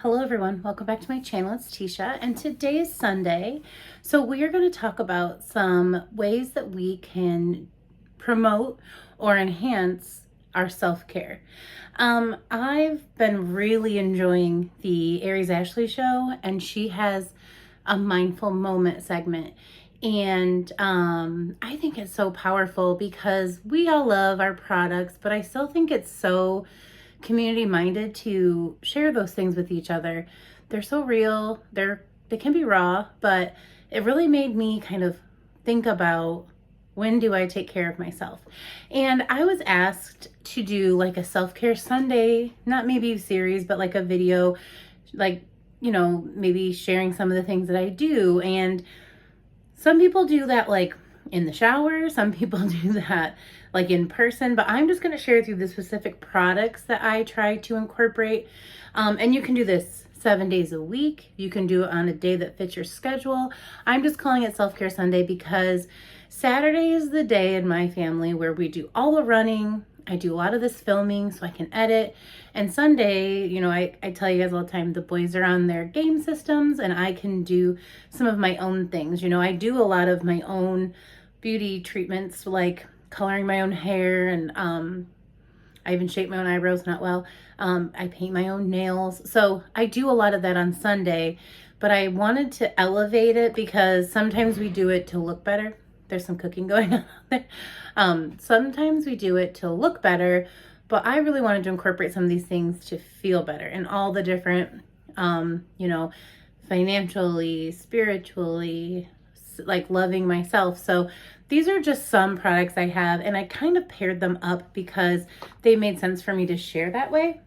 Hello everyone, welcome back to my channel. It's Teesha and today is Sunday. So we are going to talk about some ways that we can promote or enhance our self-care. I've been really enjoying the Aries Ashley show, and she has a mindful moment segment. And I think it's so powerful because we all love our products, but I still think it's so community minded to share those things with each other. They're so real, they can be raw, but it really made me kind of think about, when do I take care of myself? And I was asked to do like a self-care Sunday, not maybe a series, but like a video, like, you know, maybe sharing some of the things that I do. And some people do that like in the shower, some people do that like in person, but I'm just going to share with you the specific products that I try to incorporate. And you can do this 7 days a week. You can do it on a day that fits your schedule. I'm just calling it Self-Care Sunday because Saturday is the day in my family where we do all the running. I do a lot of this filming so I can edit. And Sunday, you know, I tell you guys all the time, the boys are on their game systems and I can do some of my own things. You know, I do a lot of my own beauty treatments, like coloring my own hair, and I even shape my own eyebrows, not well. I paint my own nails. So I do a lot of that on Sunday, but I wanted to elevate it because sometimes we do it to look better. There's some cooking going on there. Sometimes we do it to look better, but I really wanted to incorporate some of these things to feel better, and all the different, you know, financially, spiritually, like loving myself. So these are just some products I have, and I kind of paired them up because they made sense for me to share that way.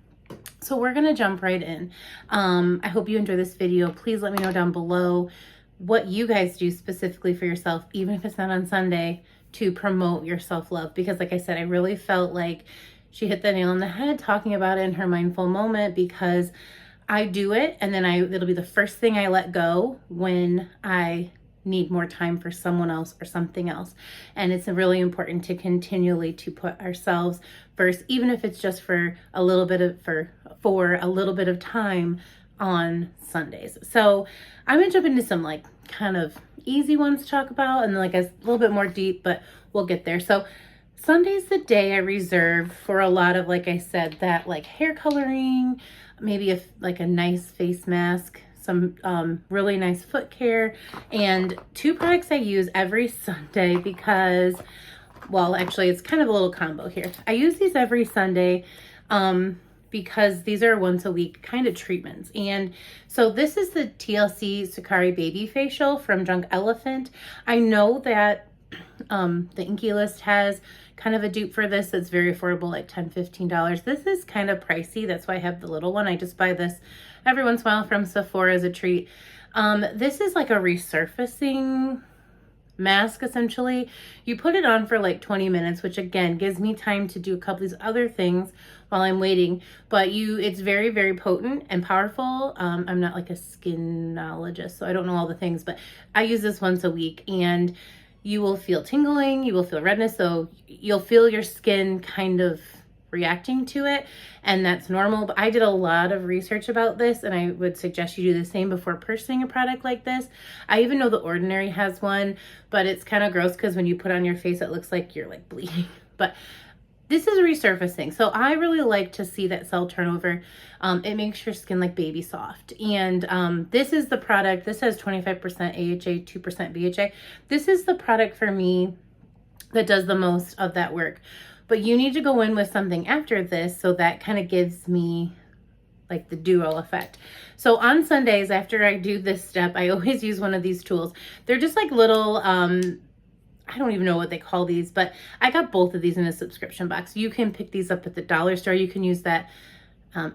So we're gonna jump right in. I hope you enjoy this video. Please let me know down below what you guys do specifically for yourself, even if it's not on Sunday, to promote your self-love. Because like I said, I really felt like she hit the nail on the head talking about it in her mindful moment, because I do it and then it'll be the first thing I let go when I need more time for someone else or something else. And it's really important to continually to put ourselves first, even if it's just for a little bit of time on Sundays. So I'm gonna jump into some like kind of easy ones to talk about, and then like a little bit more deep, but we'll get there. So Sunday's the day I reserve for a lot of, like I said, that like hair coloring, maybe like a nice face mask, some really nice foot care, and two products I use every Sunday because, well, actually it's kind of a little combo here. I use these every Sunday because these are once a week kind of treatments. And so this is the TLC Sakari Baby Facial from Drunk Elephant. I know that the Inky List has kind of a dupe for this that's very affordable, like $10, $15. This is kind of pricey. That's why I have the little one. I just buy this every once in a while from Sephora as a treat. This is like a resurfacing mask, essentially. You put it on for like 20 minutes, which again gives me time to do a couple of these other things while I'm waiting. But it's very, very potent and powerful. I'm not like a skinologist, so I don't know all the things, but I use this once a week, and you will feel tingling, you will feel redness, so you'll feel your skin kind of reacting to it, and that's normal. But I did a lot of research about this, and I would suggest you do the same before purchasing a product like this. I even know The Ordinary has one, but it's kind of gross because when you put it on your face, it looks like you're like bleeding. But this is resurfacing, so I really like to see that cell turnover. It makes your skin like baby soft. And this is the product. This has 25% AHA, 2% BHA. This is the product for me that does the most of that work. But you need to go in with something after this, so that kind of gives me like the duo effect. So on Sundays, after I do this step, I always use one of these tools. They're just like little, I don't even know what they call these, but I got both of these in a subscription box. You can pick these up at the dollar store. You can use that,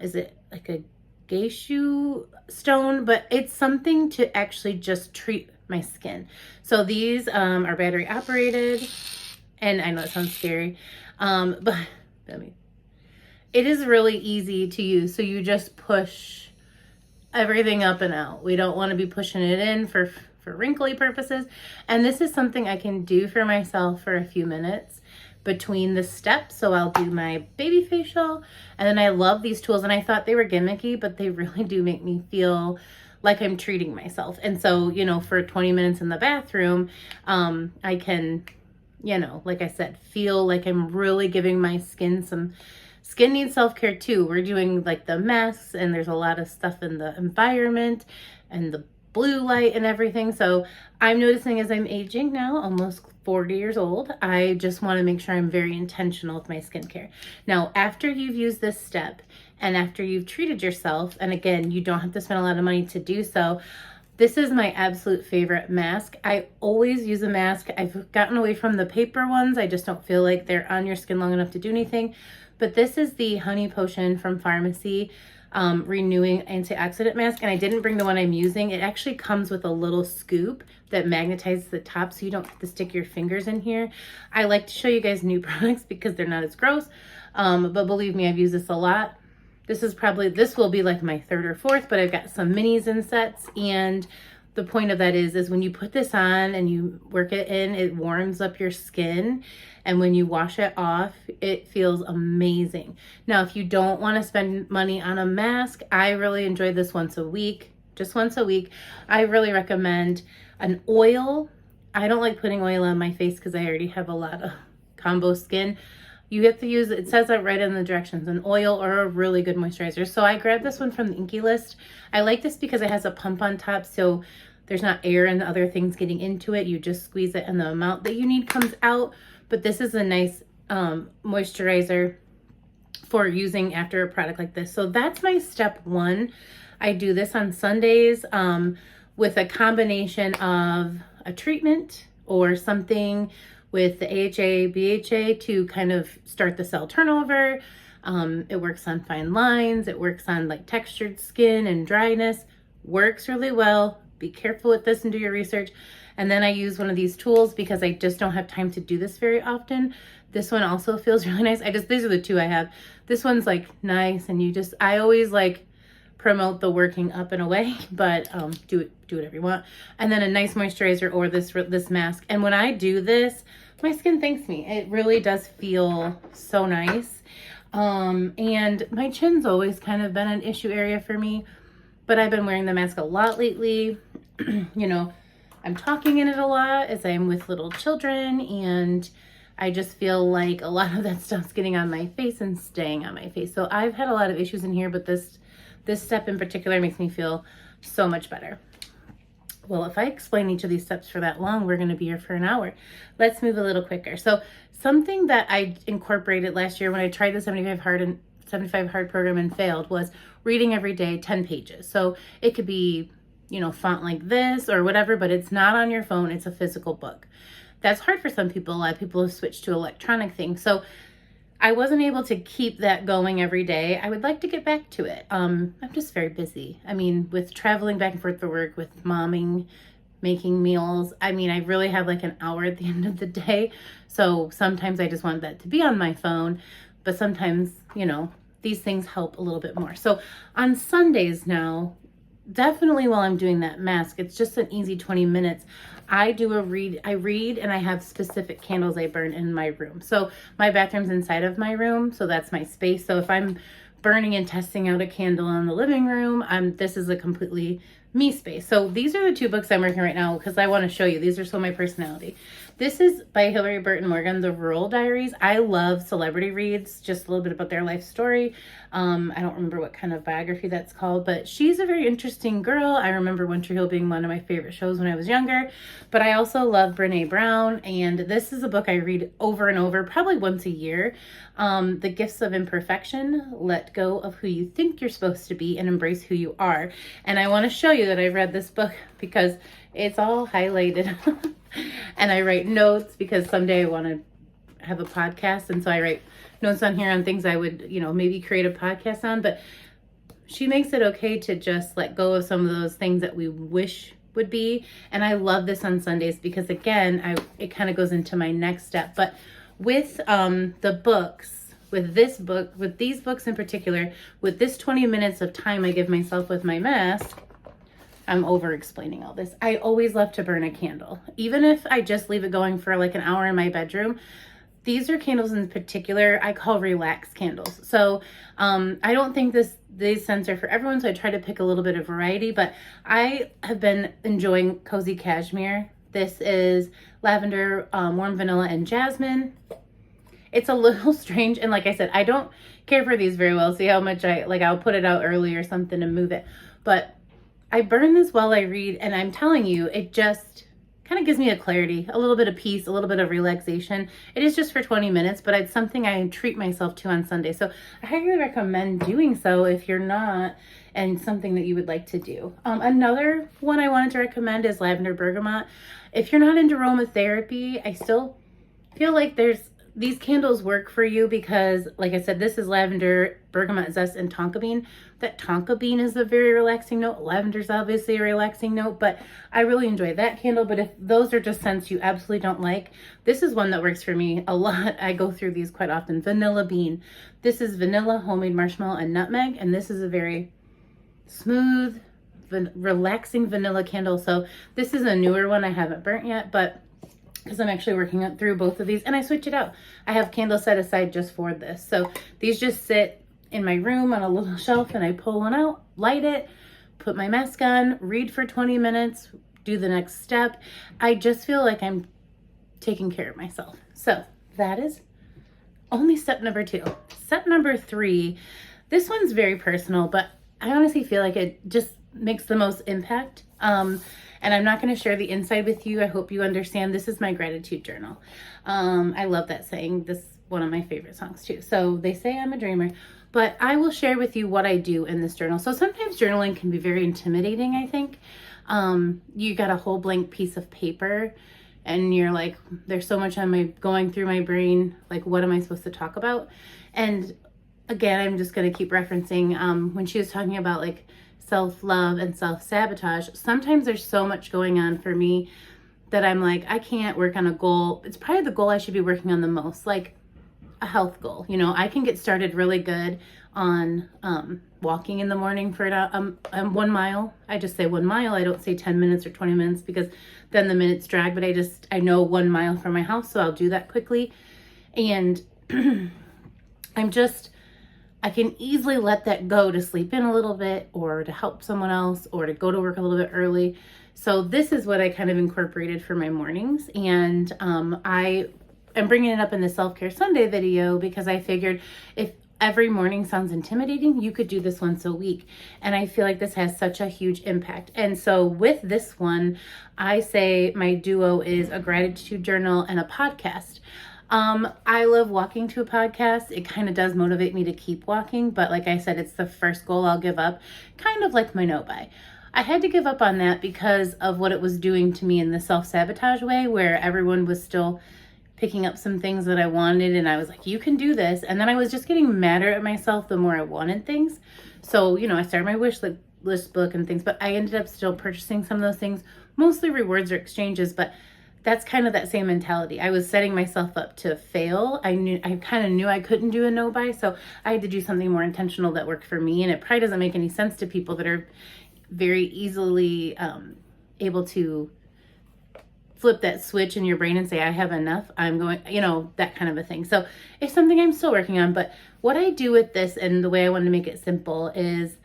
is it like a geisha stone? But it's something to actually just treat my skin. So these are battery operated, and I know it sounds scary, but I mean, it is really easy to use. So you just push everything up and out. We don't want to be pushing it in for wrinkly purposes. And this is something I can do for myself for a few minutes, between the steps. So I'll do my baby facial, and then I love these tools, and I thought they were gimmicky, but they really do make me feel like I'm treating myself. And so, you know, for 20 minutes in the bathroom, I can, you know, like I said, feel like I'm really giving my skin some. Skin needs self-care too. We're doing like the masks, and there's a lot of stuff in the environment and the blue light and everything. So I'm noticing as I'm aging now, almost 40 years old, I just want to make sure I'm very intentional with my skincare. Now, after you've used this step and after you've treated yourself, and again, you don't have to spend a lot of money to do so, this is my absolute favorite mask. I always use a mask. I've gotten away from the paper ones. I just don't feel like they're on your skin long enough to do anything. But this is the Honey Potion from Pharmacy Renewing Antioxidant Mask. And I didn't bring the one I'm using. It actually comes with a little scoop that magnetizes the top so you don't have to stick your fingers in here. I like to show you guys new products because they're not as gross. But believe me, I've used this a lot. This will be like my third or fourth, but I've got some minis in sets. And the point of that is when you put this on and you work it in, it warms up your skin. And when you wash it off, it feels amazing. Now, if you don't want to spend money on a mask, I really enjoy this once a week, just once a week. I really recommend an oil. I don't like putting oil on my face because I already have a lot of combo skin. You have to use, it says that right in the directions, an oil or a really good moisturizer. So I grabbed this one from the Inky List. I like this because it has a pump on top, so there's not air and other things getting into it. You just squeeze it and the amount that you need comes out. But this is a nice moisturizer for using after a product like this. So that's my step one. I do this on Sundays with a combination of a treatment or something with the AHA, BHA to kind of start the cell turnover. It works on fine lines. It works on like textured skin and dryness. Works really well. Be careful with this and do your research. And then I use one of these tools because I just don't have time to do this very often. This one also feels really nice. These are the two I have. This one's like nice, and I always like promote the working up and away, but do whatever you want. And then a nice moisturizer or this mask. And when I do this, my skin thanks me. It really does feel so nice. And my chin's always kind of been an issue area for me, but I've been wearing the mask a lot lately. You know, I'm talking in it a lot as I'm with little children, and I just feel like a lot of that stuff's getting on my face and staying on my face. So I've had a lot of issues in here, but this step in particular makes me feel so much better. Well, if I explain each of these steps for that long, we're going to be here for an hour. Let's move a little quicker. So something that I incorporated last year when I tried the 75 hard program and failed was reading every day 10 pages. So it could be, you know, font like this or whatever, but it's not on your phone. It's a physical book. That's hard for some people. A lot of people have switched to electronic things. So I wasn't able to keep that going every day. I would like to get back to it. I'm just very busy. I mean, with traveling back and forth for work, with momming, making meals. I mean, I really have like an hour at the end of the day. So sometimes I just want that to be on my phone, but sometimes, you know, these things help a little bit more. So on Sundays now, definitely while I'm doing that mask, it's just an easy 20 minutes. I read and I have specific candles I burn in my room. So my bathroom's inside of my room, so that's my space. So if I'm burning and testing out a candle in the living room, this is a completely me space. So these are the two books I'm working right now because I want to show you. These are so my personality. This is by Hilary Burton Morgan, The Rural Diaries. I love celebrity reads, just a little bit about their life story. I don't remember what kind of biography that's called, but she's a very interesting girl. I remember Winter Hill being one of my favorite shows when I was younger, but I also love Brene Brown, and this is a book I read over and over, probably once a year. The Gifts of Imperfection, Let Go of Who You Think You're Supposed to Be and Embrace Who You Are. And I want to show you that I read this book because it's all highlighted. And I write notes because someday I want to have a podcast, and so I write notes on here on things I would, you know, maybe create a podcast on. But she makes it okay to just let go of some of those things that we wish would be. And I love this on Sundays because, again, it kind of goes into my next step. But with the books, with this book, with these books in particular, with this 20 minutes of time I give myself with my mask, I'm over explaining all this. I always love to burn a candle. Even if I just leave it going for like an hour in my bedroom, these are candles in particular I call relax candles. So I don't think these scents are for everyone, so I try to pick a little bit of variety, but I have been enjoying Cozy Cashmere. This is lavender, warm vanilla, and jasmine. It's a little strange, and like I said, I don't care for these very well. See how much I'll put it out early or something and move it. But I burn this while I read, and I'm telling you, it just kind of gives me a clarity, a little bit of peace, a little bit of relaxation. It is just for 20 minutes, but it's something I treat myself to on Sunday. So I highly recommend doing so if you're not, and something that you would like to do. Another one I wanted to recommend is lavender bergamot. If you're not into aromatherapy, I still feel like these candles work for you because, like I said, this is lavender, bergamot zest, and tonka bean. That tonka bean is a very relaxing note. Lavender's obviously a relaxing note, but I really enjoy that candle. But if those are just scents you absolutely don't like, this is one that works for me a lot. I go through these quite often. Vanilla bean. This is vanilla, homemade marshmallow, and nutmeg, and this is a very smooth, relaxing vanilla candle. So this is a newer one I haven't burnt yet, but because I'm actually working through both of these, and I switch it out. I have candles set aside just for this. So these just sit in my room on a little shelf, and I pull one out, light it, put my mask on, read for 20 minutes, do the next step. I just feel like I'm taking care of myself. So that is only step number 2. Step number 3, this one's very personal, but I honestly feel like it just makes the most impact. And I'm not going to share the inside with you. I hope you understand. This is my gratitude journal. I love that saying. This is one of my favorite songs too. So they say I'm a dreamer, but I will share with you what I do in this journal. So sometimes journaling can be very intimidating, I think. You got a whole blank piece of paper and you're like, there's so much going through my brain. Like, what am I supposed to talk about? And again, I'm just going to keep referencing when she was talking about like self-love and self-sabotage. Sometimes there's so much going on for me that I'm like, I can't work on a goal. It's probably the goal I should be working on the most, like a health goal. You know, I can get started really good on walking in the morning for 1 mile. I just say 1 mile. I don't say 10 minutes or 20 minutes because then the minutes drag, but I know 1 mile from my house, so I'll do that quickly. And I can easily let that go to sleep in a little bit or to help someone else or to go to work a little bit early. So this is what I kind of incorporated for my mornings. And I am bringing it up in the Self-Care Sunday video because I figured if every morning sounds intimidating, you could do this once a week. And I feel like this has such a huge impact. And so with this one, I say my duo is a gratitude journal and a podcast. I love walking to a podcast. It kind of does motivate me to keep walking, but like I said, it's the first goal I'll give up, kind of like my no-buy. I had to give up on that because of what it was doing to me in the self-sabotage way, where everyone was still picking up some things that I wanted, and I was like, you can do this. And then I was just getting madder at myself the more I wanted things. So, you know, I started my wish list book and things, but I ended up still purchasing some of those things, mostly rewards or exchanges, but that's kind of that same mentality. I was setting myself up to fail. I kind of knew I couldn't do a no-buy, so I had to do something more intentional that worked for me. And it probably doesn't make any sense to people that are very easily able to flip that switch in your brain and say, I have enough. I'm going, you know, that kind of a thing. So it's something I'm still working on. But what I do with this, and the way I want to make it simple, is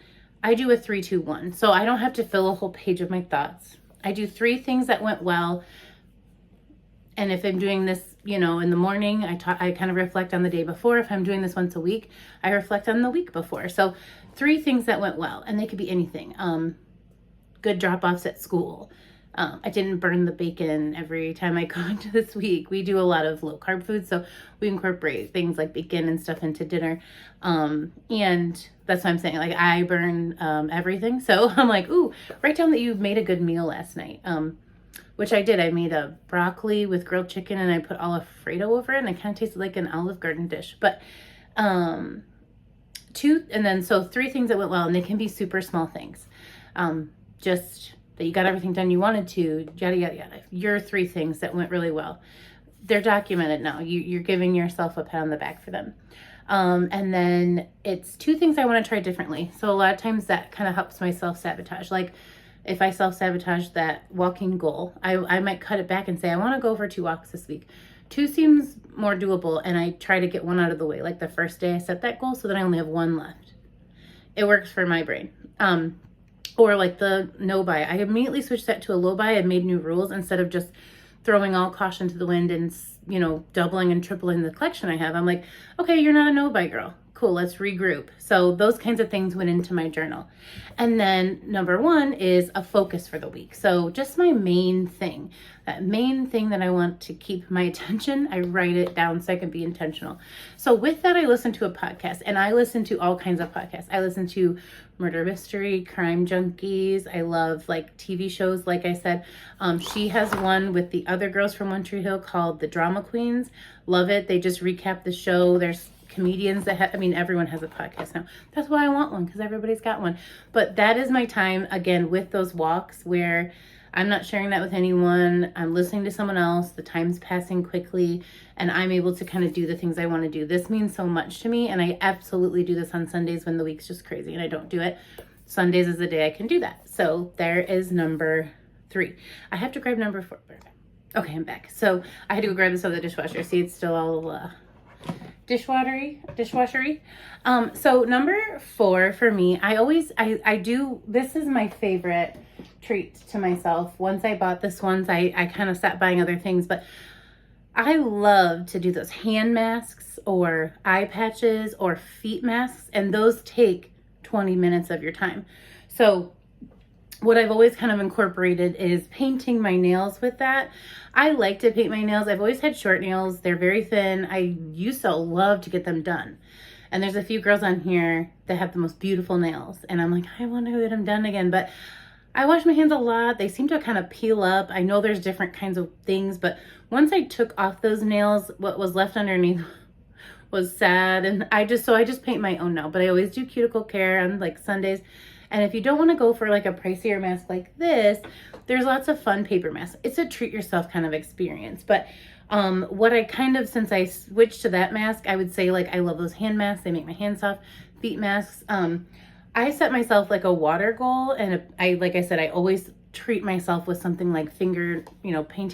I do a 3-2-1. So I don't have to fill a whole page of my thoughts. I do 3 things that went well. And if I'm doing this, you know, in the morning, I kind of reflect on the day before. If I'm doing this once a week, I reflect on the week before. So 3 things that went well, and they could be anything. Good drop-offs at school. I didn't burn the bacon every time I go into this week. We do a lot of low-carb food, so we incorporate things like bacon and stuff into dinner. And that's what I'm saying. Like, I burn everything. So I'm like, ooh, write down that you made a good meal last night. Which I did. I made a broccoli with grilled chicken and I put Alfredo over it, and it kind of tasted like an Olive Garden dish. But 3 things that went well, and they can be super small things. Just that you got everything done you wanted to, yada, yada, yada. Your 3 things that went really well. They're documented now. You're giving yourself a pat on the back for them. And then it's 2 things I want to try differently. So a lot of times that kind of helps my self-sabotage. Like, if I self-sabotage that walking goal, I might cut it back and say, I want to go for 2 walks this week. 2 seems more doable, and I try to get 1 out of the way. Like the first day I set that goal so that I only have 1 left. It works for my brain. Or like the no buy. I immediately switched that to a low buy and made new rules instead of just throwing all caution to the wind and, you know, doubling and tripling the collection I have. I'm like, okay, you're not a no buy girl. Cool, let's regroup. So those kinds of things went into my journal. And then number 1 is a focus for the week. So just my main thing, that main thing that I want to keep my attention, I write it down so I can be intentional. So with that, I listen to a podcast, and I listen to all kinds of podcasts. I listen to murder mystery, crime junkies. I love like TV shows. Like I said, she has one with the other girls from One Tree Hill called The Drama Queens. Love it. They just recap the show. There's comedians that have, I mean, everyone has a podcast now. That's why I want one, because everybody's got one. But that is my time, again, with those walks where I'm not sharing that with anyone. I'm listening to someone else. The time's passing quickly, and I'm able to kind of do the things I want to do. This means so much to me, and I absolutely do this on Sundays when the week's just crazy and I don't do it. Sundays is the day I can do that. So there is number 3. I have to grab number 4. Okay, I'm back. So I had to go grab this out of the dishwasher. See, it's still all dishwashery. So number 4 for me, I do, this is my favorite treat to myself. Once I bought this once, I kind of stopped buying other things, but I love to do those hand masks or eye patches or feet masks, and those take 20 minutes of your time. So what I've always kind of incorporated is painting my nails with that. I like to paint my nails. I've always had short nails. They're very thin. I used to love to get them done. And there's a few girls on here that have the most beautiful nails. And I'm like, I want to get them done again. But I wash my hands a lot. They seem to kind of peel up. I know there's different kinds of things. But once I took off those nails, what was left underneath was sad. And I just paint my own now. But I always do cuticle care on like Sundays. And if you don't want to go for like a pricier mask like this, there's lots of fun paper masks. It's a treat yourself kind of experience. But what I kind of, since I switched to that mask, I would say like I love those hand masks. They make my hands soft. Feet masks. I set myself like a water goal, and like I said, I always treat myself with something like painting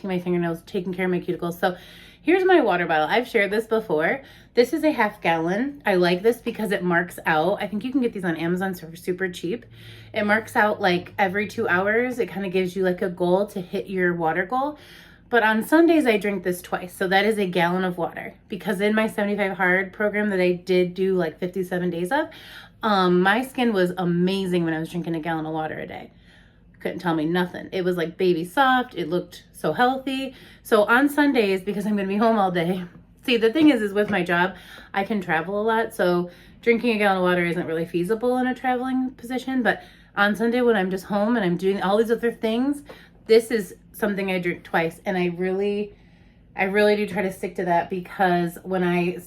my fingernails, taking care of my cuticles. So here's my water bottle. I've shared this before. This is a 1/2 gallon. I like this because it marks out. I think you can get these on Amazon for super cheap. It marks out like every 2 hours. It kind of gives you like a goal to hit your water goal. But on Sundays, I drink this twice. So that is a gallon of water, because in my 75 hard program that I did do like 57 days of, my skin was amazing when I was drinking a gallon of water a day. Couldn't tell me nothing. It was like baby soft. It looked so healthy. So on Sundays, because I'm going to be home all day. See, the thing is with my job, I can travel a lot. So drinking a gallon of water isn't really feasible in a traveling position. But on Sunday when I'm just home and I'm doing all these other things, this is something I drink twice. And I really do try to stick to that, because when I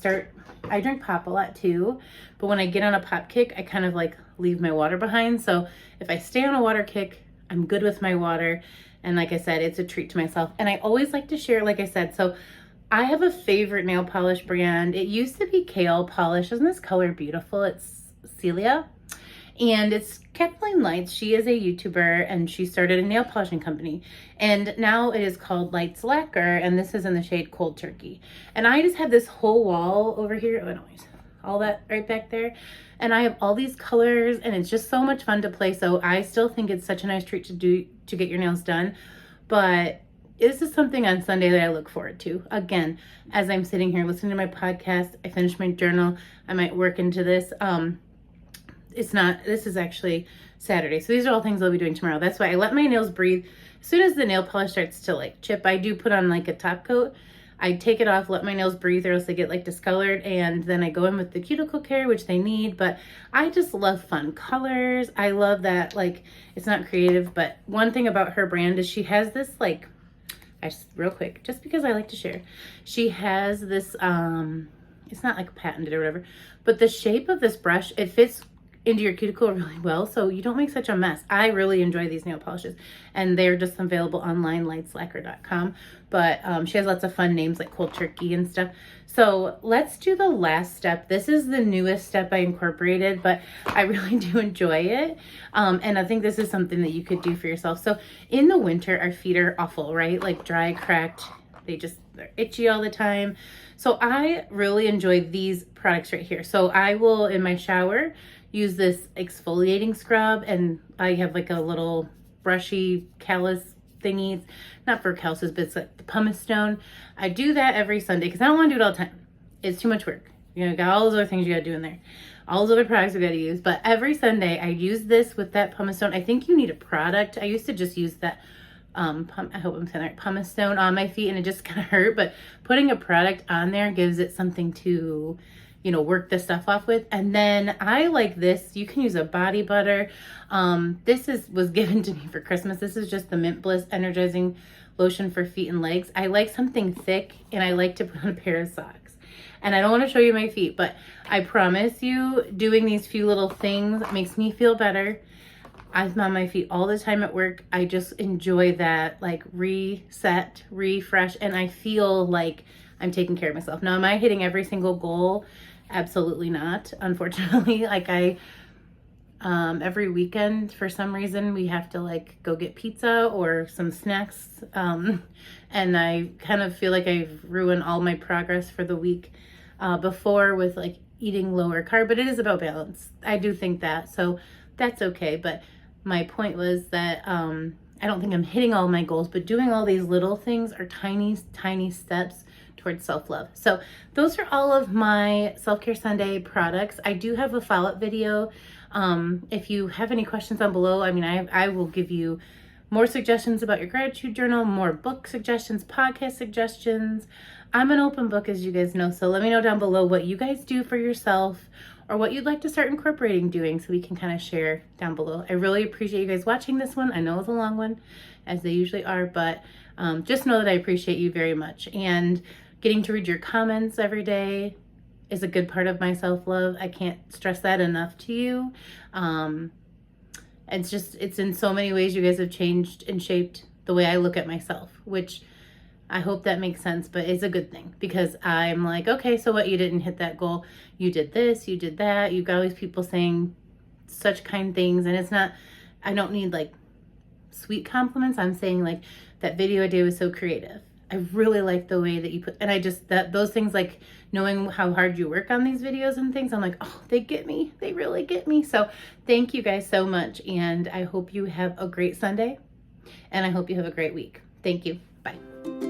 drink pop a lot too. But when I get on a pop kick, I kind of like leave my water behind. So if I stay on a water kick, I'm good with my water. And like I said, it's a treat to myself. And I always like to share, like I said, so I have a favorite nail polish brand. It used to be Kale Polish. Isn't this color beautiful? It's Celia. And it's Kathleen Lights. She is a YouTuber, and she started a nail polishing company. And now it is called Lights Lacquer, and this is in the shade Cold Turkey. And I just have this whole wall over here. Oh, anyways, all that right back there. And I have all these colors, and it's just so much fun to play. So I still think it's such a nice treat to get your nails done. But this is something on Sunday that I look forward to. Again, as I'm sitting here listening to my podcast, I finish my journal. I might work into this. This is actually Saturday. So these are all things I'll be doing tomorrow. That's why I let my nails breathe. As soon as the nail polish starts to like chip, I do put on like a top coat. I take it off, let my nails breathe, or else they get like discolored, and then I go in with the cuticle care, which they need. But I just love fun colors. I love that, like, it's not creative, but one thing about her brand is she has this like, real quick, just because I like to share, she has this, it's not like patented or whatever, but the shape of this brush, it fits into your cuticle really well, so you don't make such a mess. I really enjoy these nail polishes, and they're just available online, lightslacquer.com. But she has lots of fun names like Cold Turkey and stuff. So let's do the last step. This is the newest step I incorporated, but I really do enjoy it. And I think this is something that you could do for yourself. So in the winter, our feet are awful, right? Like dry, cracked. they're itchy all the time. So I really enjoy these products right here. So I will, in my shower, use this exfoliating scrub, and I have like a little brushy callus thingy. Not for calluses, but it's like the pumice stone. I do that every Sunday because I don't want to do it all the time. It's too much work. You know, got all those other things you got to do in there. All those other products we got to use. But every Sunday I use this with that pumice stone. I think you need a product. I used to just use that, I hope I'm saying that, pumice stone on my feet, and it just kind of hurt. But putting a product on there gives it something to, you know, work the stuff off with. And then I like this. You can use a body butter. This was given to me for Christmas. This is just the Mint Bliss Energizing Lotion for feet and legs. I like something thick, and I like to put on a pair of socks. And I don't want to show you my feet, but I promise you, doing these few little things makes me feel better. I'm on my feet all the time at work. I just enjoy that, like, reset, refresh, and I feel like I'm taking care of myself. Now, am I hitting every single goal? Absolutely not, unfortunately. Like, every weekend, for some reason, we have to, like, go get pizza or some snacks, and I kind of feel like I've ruined all my progress for the week before with, like, eating lower carb, but it is about balance. I do think that, so that's okay. But my point was that I don't think I'm hitting all my goals, but doing all these little things are tiny, tiny steps towards self-love. So those are all of my Self-Care Sunday products. I do have a follow-up video. If you have any questions down below, I mean, I will give you more suggestions about your gratitude journal, more book suggestions, podcast suggestions. I'm an open book, as you guys know, so let me know down below what you guys do for yourself or what you'd like to start incorporating doing, so we can kind of share down below. I really appreciate you guys watching this one. I know it's a long one, as they usually are, but just know that I appreciate you very much. And getting to read your comments every day is a good part of my self-love. I can't stress that enough to you. It's in so many ways you guys have changed and shaped the way I look at myself, which I hope that makes sense, but it's a good thing, because I'm like, okay, so what, you didn't hit that goal, you did this, you did that. You've got all these people saying such kind things, and it's not, I don't need like sweet compliments. I'm saying, like, that video I did was so creative. I really like the way that you put, and I just, those things, like knowing how hard you work on these videos and things, I'm like, oh, they get me. They really get me. So thank you guys so much. And I hope you have a great Sunday, and I hope you have a great week. Thank you. Bye.